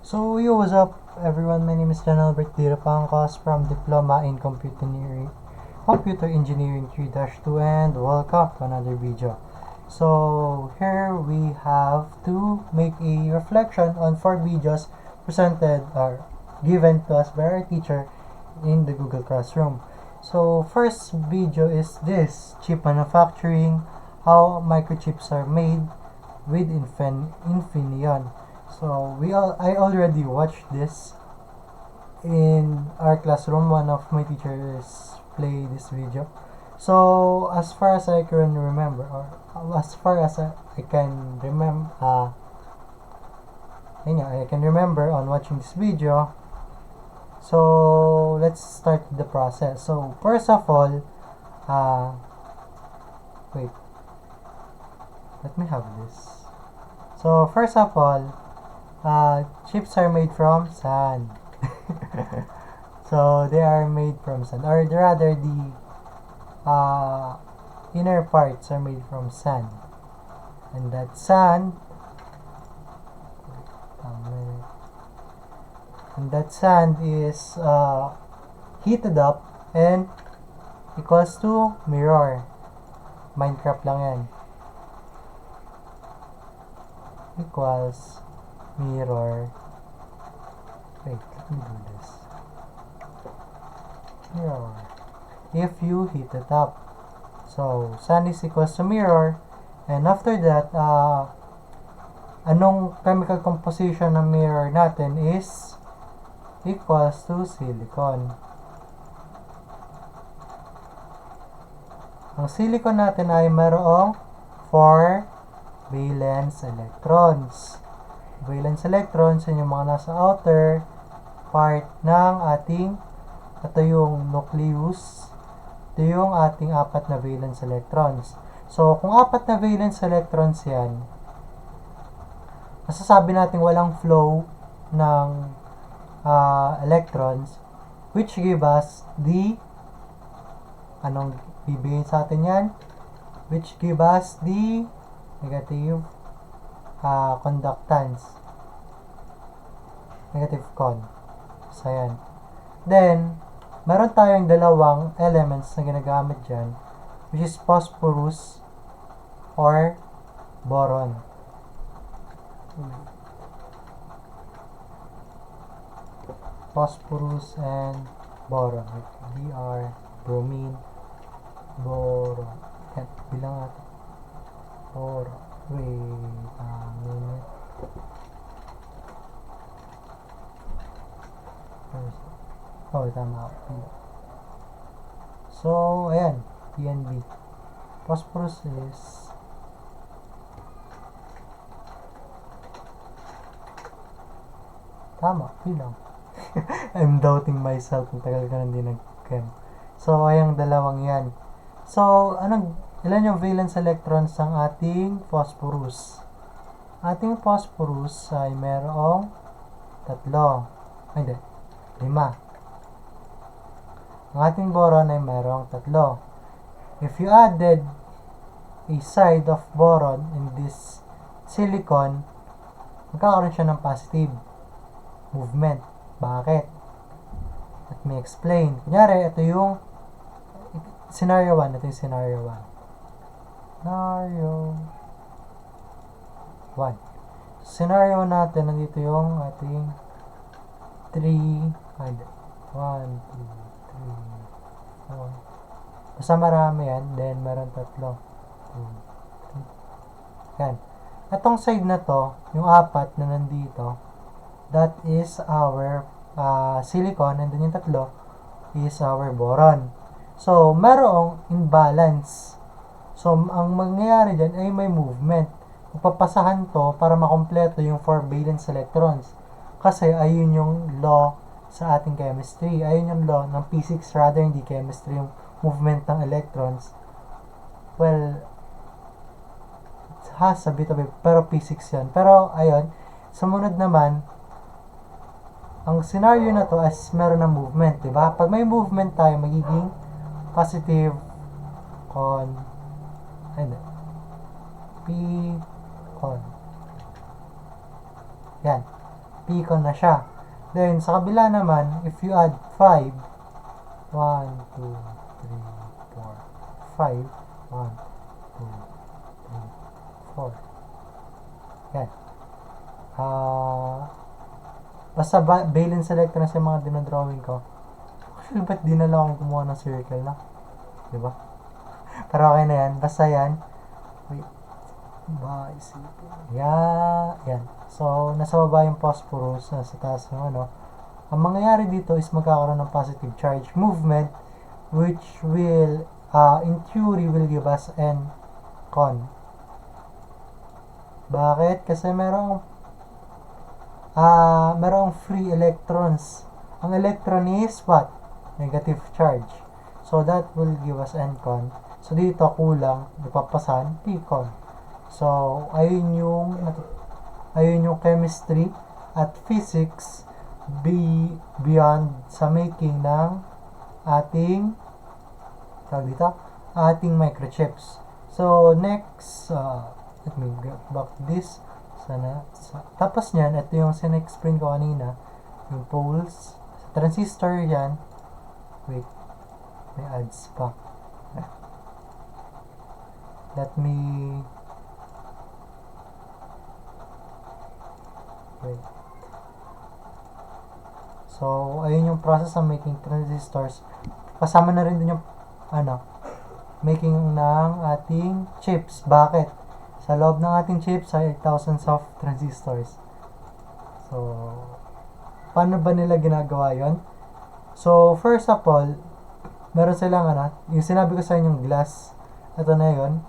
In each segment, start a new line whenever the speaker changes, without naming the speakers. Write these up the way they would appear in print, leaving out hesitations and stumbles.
So, yo, what's up, everyone? My name is John Albert Dirapangkos from Diploma in Computer Engineering 3-2, and welcome to another video. So, here we have to make a reflection on 4 videos presented or given to us by our teacher in the Google Classroom. So, first video is this, chip manufacturing, how microchips are made with Infineon. So I already watched this in our classroom. One of my teachers play this video. So as far as I can remember, or as far as I can remember, I can remember on watching this video. So let's start the process. So first of all, wait, let me have this. So first of all, chips are made from sand. So they are made from sand, or rather the inner parts are made from sand, and that sand is heated up and equals to mirror. Minecraft lang yan. Equals mirror. Wait, let me do this. Mirror. If you heat it up. So, sand is equals to mirror. And after that, anong chemical composition ng mirror natin is equals to silicon. Ang silicon natin ay mayroong 4 valence electrons. Valence electrons yun yung mga nasa outer part ng ating, ito yung nucleus, ito yung ating 4 na valence electrons. So kung 4 na valence electrons yan, masasabi natin walang flow ng electrons, which give us the, anong bibigay sa atin yan? Which give us the negative conductance, negative con. So yan. Then meron tayong dalawang elements na ginagamit dyan, which is phosphorus or boron. Phosphorus and boron. Br, bromine, boron. Yan, bilang natin. Boron. Wait a minute. Oh, tama. So, ayan. PNB. Phosphorus is tama. Bilang. I'm doubting myself. Ang tagal ka hindi nag-chem. So, ayang dalawang yan. So, ilan yung valence electrons ng ating phosphorus? Ating phosphorus ay merong 3. Ay, hindi. 5. Ang ating boron ay merong 3. If you added a side of boron in this silicon, magkakaroon siya ng positive movement. Bakit? Let me explain. Kunyari, ito yung scenario 1. Ito yung scenario 1. Scenario natin, nandito yung ating 3, 1, 2, 3, 4. Basta marami yan. Then, meron 3, 2, 3. Yan. Itong side na to, yung 4 na nandito, that is our silicon, and then yung 3 is our boron. So, merong imbalance. So, ang mangyayari dyan ay may movement. Papasahan to para makompleto yung 4 valence electrons. Kasi ayun yung law sa ating chemistry. Ayun yung law ng physics, rather hindi chemistry, yung movement ng electrons. Well, it has a bit of it, pero physics yan. Pero, ayun, sumunod naman, ang scenario na to as meron ng movement, diba? Pag may movement tayo, magiging positive con, P con. Yan. Pcon na siya. Then, sa kabila naman, if you add 5, 1, 2, 3, 4, 5, 1, 2, 3, 4. Yan. Basta Balen selector na sa mga dinodrawing ko. Actually, ba't di na lang akong kumuha ng circle na? Diba? Pero okay na yan. Basta yan. Wait. Yan. So, nasa baba yung phosphorus. Nasa taas yung ano. Ang mangyayari dito is magkakaroon ng positive charge movement which will, in theory, will give us N con. Bakit? Kasi merong free electrons. Ang electron is what? Negative charge. So, that will give us N con. So, dito kulang, ipapasan, P con. So, ayun yung chemistry at physics beyond sa making ng ating microchips. So, next, let me get back this. Tapos nyan, ito yung sin-explain ko kanina, yung poles. Sa transistor yan, wait, may adds pa. Let me, wait. So, ayun yung process of making transistors. Kasama na rin din yung, making ng ating chips. Bakit? Sa loob ng ating chips ay thousands of transistors. So, paano ba nila ginagawa yon? So, first of all, meron silang yung sinabi ko sa inyong glass. Ito na yon.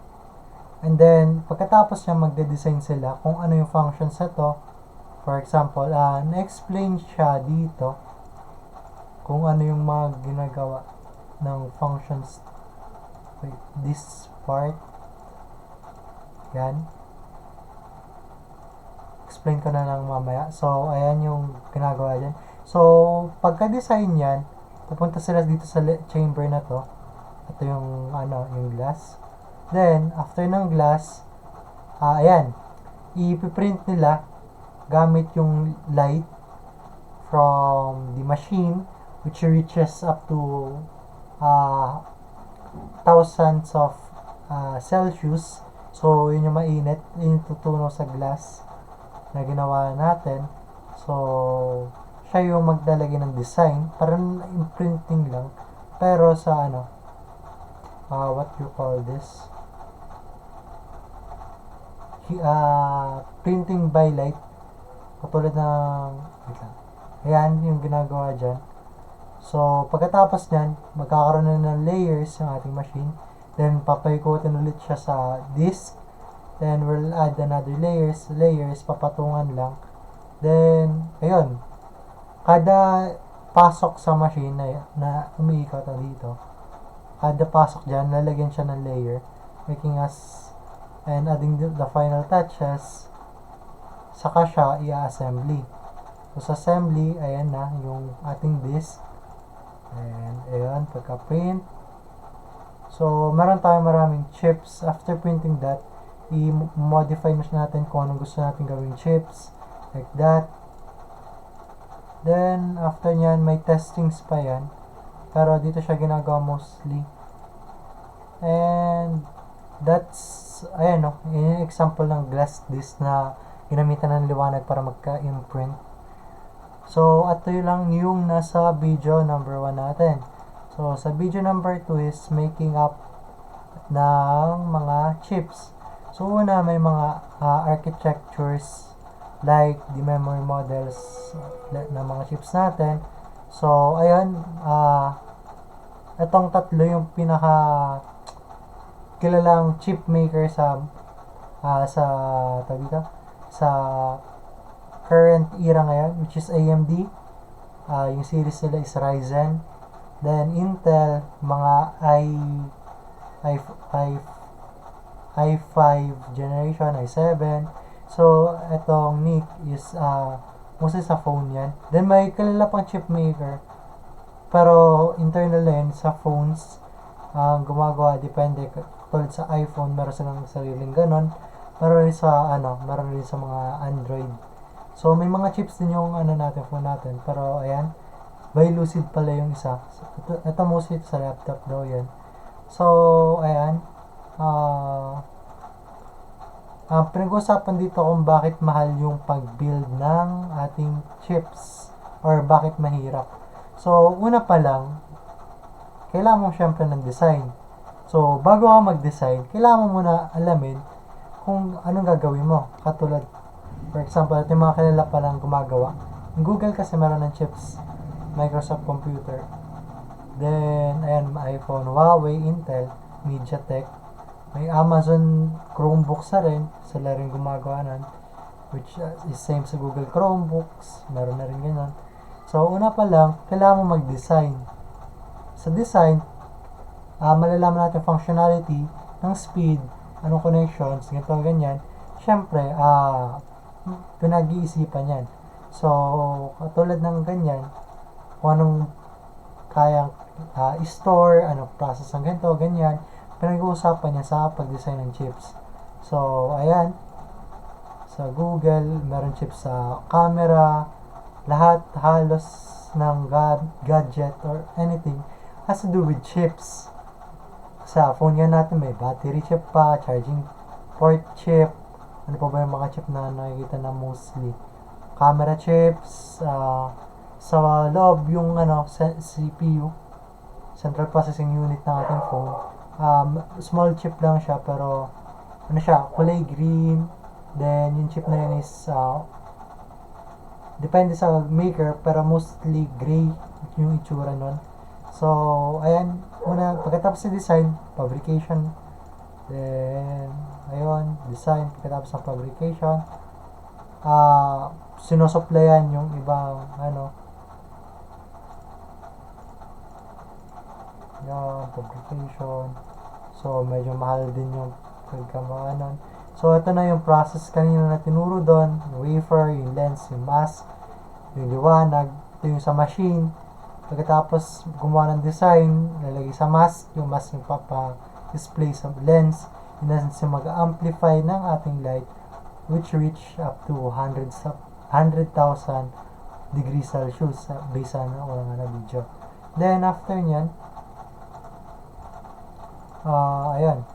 And then, pagkatapos niya, magde-design sila kung ano yung functions nito. For example, na-explain siya dito kung ano yung mga ginagawa ng functions. Wait, this part. Yan. Explain ko na lang mamaya. So, ayan yung ginagawa dyan. So, pagka-design yan, pupunta sila dito sa chamber na to. Ito yung, yung glass. Then, after ng glass, ayan, ipiprint nila gamit yung light from the machine which reaches up to thousands of Celsius. So, yun yung mainit, yun yung tutunaw sa glass na ginawa natin. So, siya yung maglalagay ng design, parang imprinting lang. Pero sa what you call this? Printing by light. Katulad ng, wait lang. Ayan, yung ginagawa dyan. So, pagkatapos nyan, magkakaroon na ng layers yung ating machine. Then, papaikutin ulit siya sa disk. Then, we'll add another layers, papatungan lang. Then, ayun. Kada pasok sa machine na umiikot dito, kada pasok dyan, lalagyan siya ng layer, making us, and adding the final touches, saka siya i-assembly. So, sa assembly, ayan na, yung ating disk. And, ayun, pagka-print. So, meron tayong maraming chips. After printing that, i-modify na natin kung anong gusto natin gawing chips. Like that. Then, after nyan, may testings pa yan. Pero, dito siya ginagawa mostly. And, that's, ayan yung example ng glass disc na ginamitan ng liwanag para magka-imprint. So, ito lang yung nasa video number 1 natin. So, sa video number 2 is making up ng mga chips. So, una may mga architectures like the memory models ng mga chips natin. So, ayun, itong tatlo yung pinaka kilalang chip maker sa current era ngayon, which is AMD. Yung series nila is Ryzen. Then Intel, mga i5 generation, i7. So, etong NIC is mostly sa phone yan. Then may kilala pang chip maker, pero internal din sa phones gumagawa, depende. Tulad sa iPhone, meron silang sariling ganon. Meron rin sa mga Android. So, may mga chips din yung ano natin, phone natin. Pero, ayan, by Lucid pala yung isa. So, ito mostly sa laptop daw yan. So, ayan. Pinag-usapan dito kung bakit mahal yung pag-build ng ating chips or bakit mahirap. So, una pa lang, kailangan mo syempre ng design. So, bago ka mag-design, kailangan mo muna alamin kung anong gagawin mo. Katulad, for example, ito yung mga kilala pa lang gumagawa. Yung Google kasi meron ng chips, Microsoft Computer. Then, ayan, iPhone, Huawei, Intel, MediaTek. May Amazon Chromebooks na rin. Sila rin gumagawa nun. Which is same sa Google Chromebooks. Meron na rin ganyan. So, una pa lang, kailangan mo mag-design. Sa design, malalaman natin functionality ng speed, anong connections, ganito, ganyan. Siyempre, pinag-iisipan yan. So, katulad ng ganyan, kung anong kayang store, anong process ng ganito, ganyan, pinag-uusapan niya sa pag-design ng chips. So, ayan, sa Google, meron chips sa camera, lahat halos ng gadget or anything has to do with chips. Sa phone yan natin, may battery chip pa, charging port chip, ano pa ba yung mga chip na nakikita na mostly? Camera chips, sa loob yung CPU, Central Processing Unit ng ating phone. Small chip lang siya pero kulay green. Then yung chip na yun is depende sa maker pero mostly gray yung itsura nun. So ayan, pagkatapos sa design, fabrication. Then ayun, design, pagkatapos ng fabrication, sinusuplayan yung ibang fabrication. So, medyo mahal din yung pagkamanon. So, ito na yung process kanina na tinuro doon. Yung wafer, yung lens, yung mask, yung liwanag. Ito yung sa machine. Pagkatapos gumawa ng design, lalagay sa mask. Yung mask yung display sa lens. Yung lens yung mag-amplify ng ating light, which reach up to 100,000 degrees Celsius based on na video. Then, after nyan, ayan,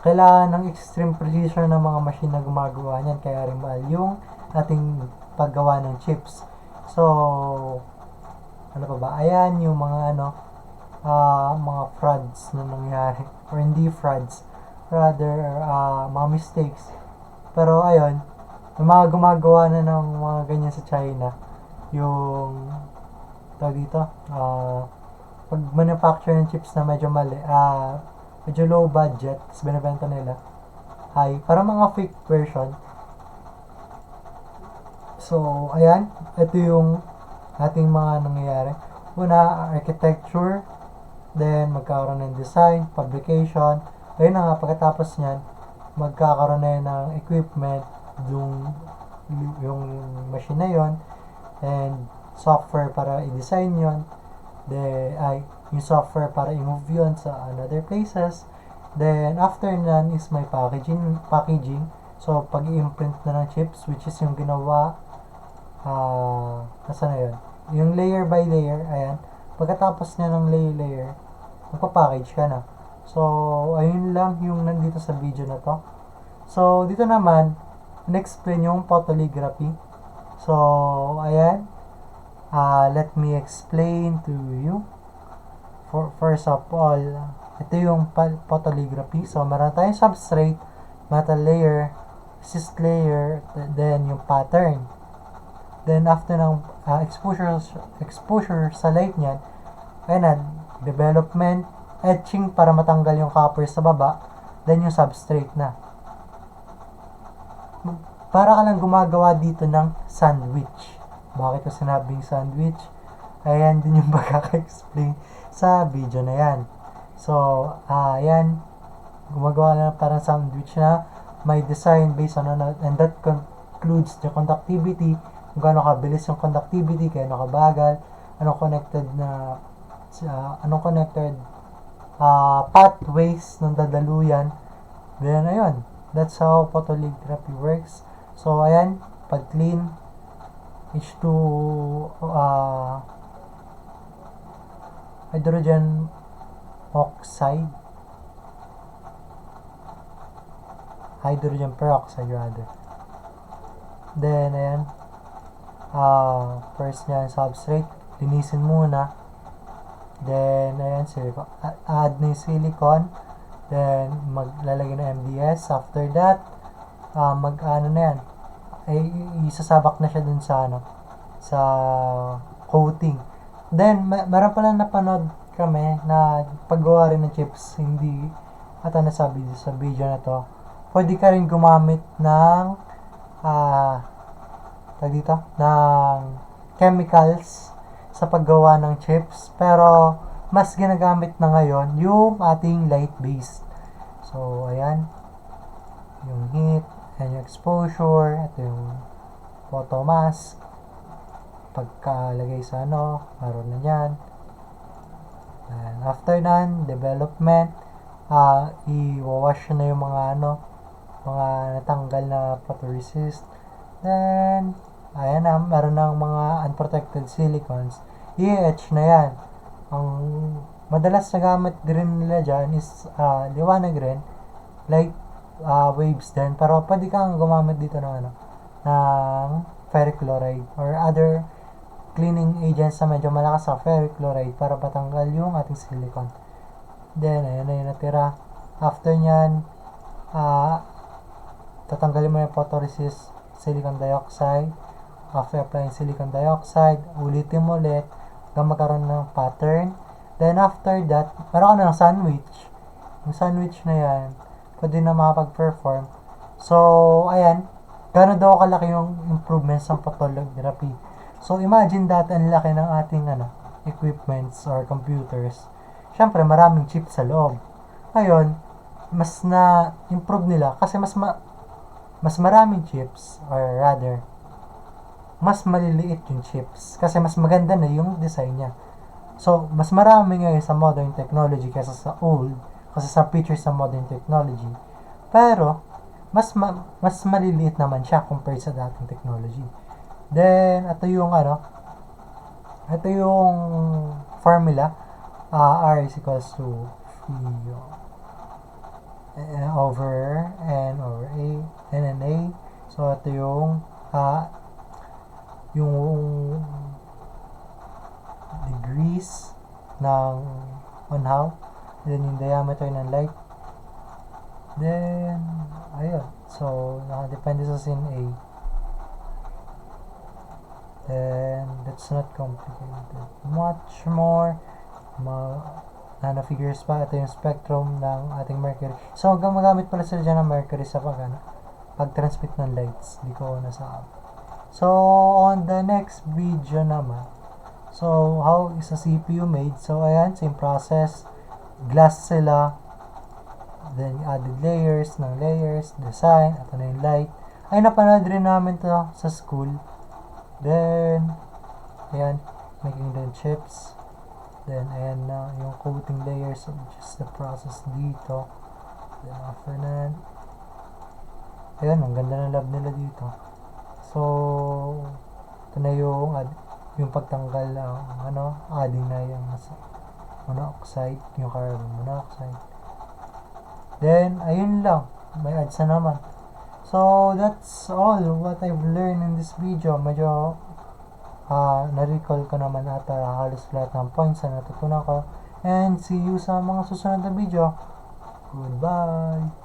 kailangan ng extreme precision ng mga machine na gumagawa niyan, kaya rin mahal yung ating paggawa ng chips. So, ano pa ba? Ayan yung mga mga frauds na nangyari, or hindi frauds, rather mga mistakes. Pero ayun, yung mga gumagawa na ng mga ganyan sa China, yung dito, pag manufacture ng chips na medyo mali, medyo low budget, tapos binibenta nila high, para mga fake version. So, ayan, ito yung ating mga nangyayari. Una, architecture, then magkakaroon ng design, fabrication. Ayun na nga, pagkatapos nyan, magkakaroon na ng equipment, yung machine na yon, and software para i-design yon. Yung software para i-move yun sa another places. Then, after nyan is may packaging. So, pag i-imprint na ng chips, which is yung ginawa, nasa na yun? Yung layer by layer, ayan. Pagkatapos niya ng layer, magpa-package ka na. So, ayun lang yung nandito sa video na to. So, dito naman, in-explain yung photolithography. So, ayan. Let me explain to you. First of all, ito yung photolithography. So, meron tayong substrate, metal layer, resist layer, then yung pattern. Then, after ng exposure sa light niyan, ayun na, development, etching para matanggal yung copper sa baba, then yung substrate na. Para ka lang gumagawa dito ng sandwich. Bakit ko sinabing sandwich? Ayan din yung pagkaka-explain sa video na yan. So, ayan, gumagawa lang parang sandwich na may design based on and that concludes the conductivity, kung gaano kabilis yung conductivity, gaano kabagal, anong connected pathways ng dadaluyan. Then, ayun, that's how photolithography works. So, ayan, pag clean, H2 hydrogen oxide, hydrogen peroxide rather. Then ayan, first nyan substrate, linisin muna. Then ayan, silicone, add na yung silicone. Then maglalagay ng MDS. After that, ano na yan, isasabak na siya dun sa sa coating. Then meron pala napanood kami na paggawa rin ng chips, hindi ata nasabi sa video na to, pwede ka rin gumamit ng ng chemicals sa paggawa ng chips, pero mas ginagamit na ngayon yung ating light base. So ayan, yung heat and yung exposure, ito yung photo mask, pagkalagay sa meron na yan. And after nan, development, i-wash na yung mga mga natanggal na photoresist. Then ayan na, meron ng mga unprotected silicones, i-etch na yan. Ang madalas na gamit din nila dyan is liwanag rin, light waves din, pero pwede kang gumamit dito ng ng ferric chloride or other cleaning agents na medyo malakas sa ferric chloride para patanggal yung ating silicone. Then ayan na yung natira. After nyan, tatanggalin mo yung photoresist silicon dioxide. After applying silicon dioxide, ulitin mo ulit hanggang magkaroon ng pattern. Then after that, meron ka ng sandwich. Yung sandwich na yan, pwede na makapag-perform. So, ayan, gano'n daw kalaki yung improvements ng photolithography. So, imagine that ang laki ng ating equipments or computers. Siyempre, maraming chips sa loob. Ngayon, mas na-improve nila kasi mas maraming chips, or rather, mas maliliit yung chips kasi mas maganda na yung design niya. So, mas marami ngayon sa modern technology kaysa sa old, kasi sa features sa modern technology. Pero, mas maliliit naman siya compared sa dating technology. Then, ito yung formula. R is equals to V over N over A, N and A. So, ito yung degrees ng on how, then yung diameter ng light, then ayun, so nakadepende sa scene A. Then that's not complicated much more. Na-figures pa, ito yung spectrum ng ating mercury. So gumagamit pala sila dyan ng mercury sa pag-transmit ng lights, hindi ko nasabi. So on the next video naman, so how is a CPU made? So ayan, same process, glass sila, then added layers ng layers, design, ito na yung light. Ay, napanood rin namin to sa school. Then ayan, making the chips. Then ayan na yung coating layers, which is the process dito. Then after that, ayan, ang ganda ng lab nila dito. So ito na yung pagtanggal ng adding na yung monoxide, yung carbon monoxide. Then ayun lang, may adds na naman. So that's all what I've learned in this video. Medyo na-recall ko naman at halos lahat ng points na natutunan ko. And see you sa mga susunod na video. Goodbye!